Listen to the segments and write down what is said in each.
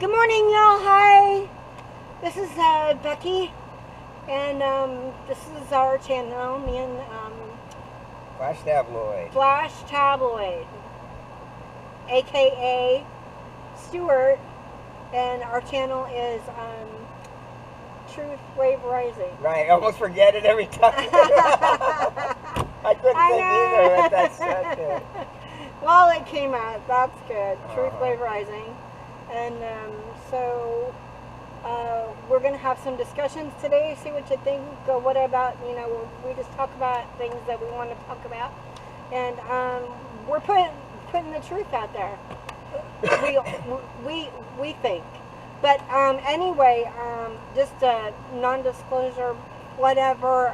Good morning, y'all. Hi. This is Becky, and this is our channel. Me and Flash Tabloid, aka Stewart, and our channel is Truthwaverising. Right, I almost forget it every time. I couldn't think either, but that's good. Well, it came out. That's good. Truthwaverising. And so we're going to have some discussions today, see what you think, or what about, we just talk about things that we want to talk about. And we're putting the truth out there. We think. But anyway, just a non-disclosure, whatever,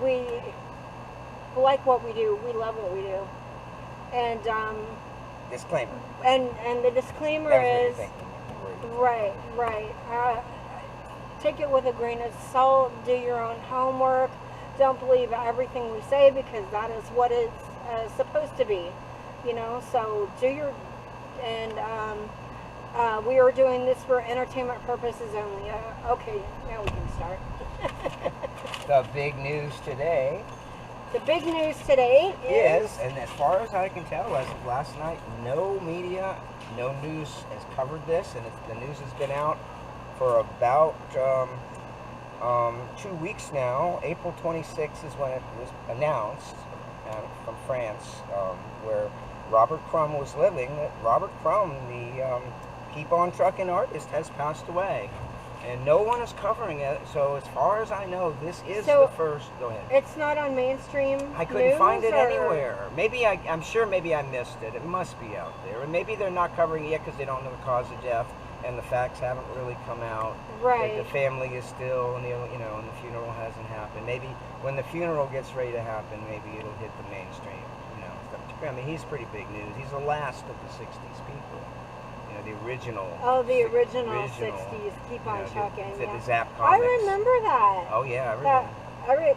we like what we do. We love what we do. And disclaimer. And the disclaimer is right. Take it with a grain of salt. Do your own homework. Don't believe everything we say, because that is what it's supposed to be. So do your we are doing this for entertainment purposes only. Okay, now we can start. The big news today. The big news today is, and as far as I can tell, as of last night, no media, no news has covered this, and the news has been out for about 2 weeks now. April 26th is when it was announced from France, where Robert Crumb was living. Robert Crumb, the Keep On Truckin' artist, has passed away. And no one is covering it, so as far as I know, this is the first. Go ahead. It's not on mainstream I couldn't find it or anywhere. Maybe I'm sure maybe I missed it. It must be out there. And maybe they're not covering it yet because they don't know the cause of death, and the facts haven't really come out. Right. Like the family is still, and and the funeral hasn't happened. Maybe when the funeral gets ready to happen, maybe it'll hit the mainstream. I mean, he's pretty big news. He's the last of the '60s people. The original. Oh, the original 60s. Keep on trucking. The Zap comics. I remember that. Oh yeah, I remember.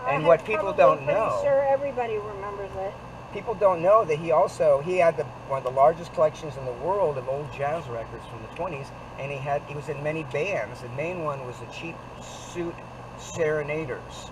And what people don't know. I'm sure everybody remembers it. People don't know that he had one of the largest collections in the world of old jazz records from the 20s, and he was in many bands. The main one was the Cheap Suit Serenaders,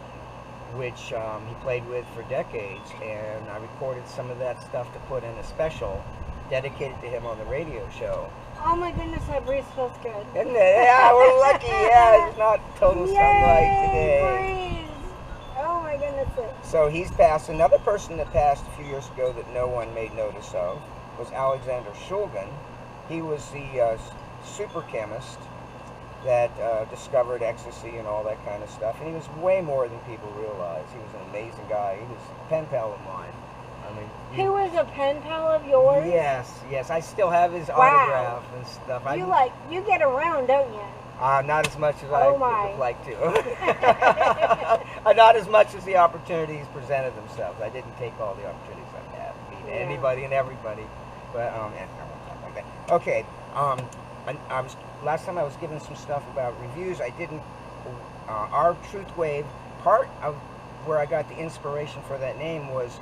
which he played with for decades, and I recorded some of that stuff to put in a special dedicated to him on the radio show. Oh my goodness, that breeze feels good. Isn't it? Yeah, we're lucky. Yeah, it's not total sunlight today. Breeze. Oh my goodness. So he's passed. Another person that passed a few years ago that no one made notice of was Alexander Shulgin. He was the super chemist that discovered ecstasy and all that kind of stuff. And he was way more than people realize. He was an amazing guy. He was a pen pal of mine. He was a pen pal of yours? Yes. I still have his autograph and stuff. You get around, don't you? Not as much as I would like to. Not as much as the opportunities presented themselves. I didn't take all the opportunities I've had to meet anybody and everybody. But I won't talk like that. Okay. Last time I was given some stuff about reviews. I didn't. Our Truth Wave, part of where I got the inspiration for that name was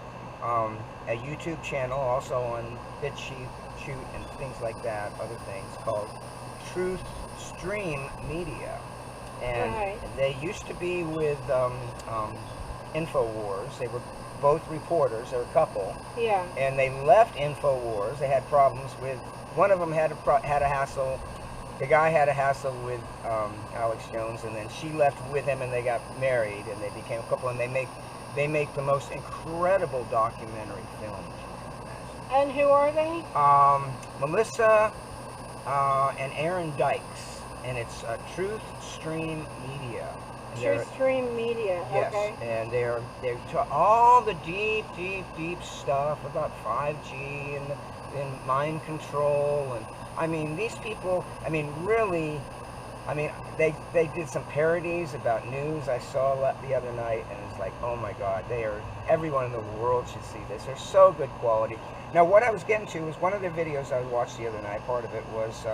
a YouTube channel, also on BitChute and things like that, other things, called Truth Stream Media. And they used to be with InfoWars. They were both reporters. They're a couple. Yeah. And they left InfoWars. They had problems with, one of them had a hassle. The guy had a hassle with Alex Jones, and then she left with him, and they got married, and they became a couple, and they make the most incredible documentary films. And who are they? Melissa and Aaron Dykes, and it's Truth Stream Media. Truth Stream Media. Yes, okay. And they're all the deep stuff about 5G and mind control, and I mean these people. I mean really. I mean, they did some parodies about news I saw the other night, and it's like, oh my God, everyone in the world should see this. They're so good quality. Now, what I was getting to was one of the videos I watched the other night. Part of it was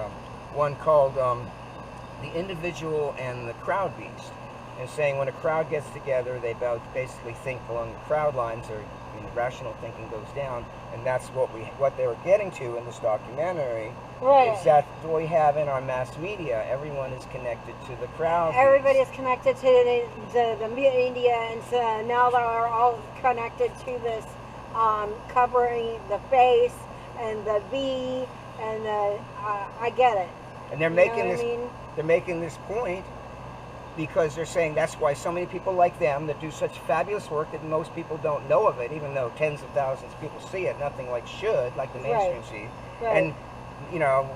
one called The Individual and the Crowd Beast. And saying when a crowd gets together, they basically think along the crowd lines, or rational thinking goes down, and that's what they were getting to in this documentary. Right. Is that what we have in our mass media? Everyone is connected to the crowd. Everybody is connected to the media, and so now they are all connected to this covering the face and the V and the I get it. And they're making this. They're making this point because they're saying that's why so many people like them that do such fabulous work that most people don't know of it, even though tens of thousands of people see it. Nothing like the mainstream see. Right. And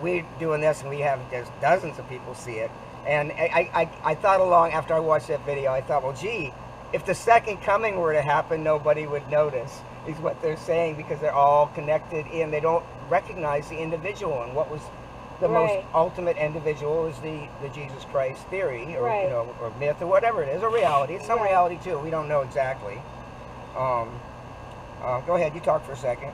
we're doing this, and there's dozens of people see it. And I thought along after I watched that video, I thought, well, gee, if the second coming were to happen, nobody would notice, is what they're saying, because they're all connected in. They don't recognize the individual, and what was the most ultimate individual is the Jesus Christ theory, or or myth, or whatever it is, or reality. It's some reality too. We don't know exactly. Go ahead, you talk for a second.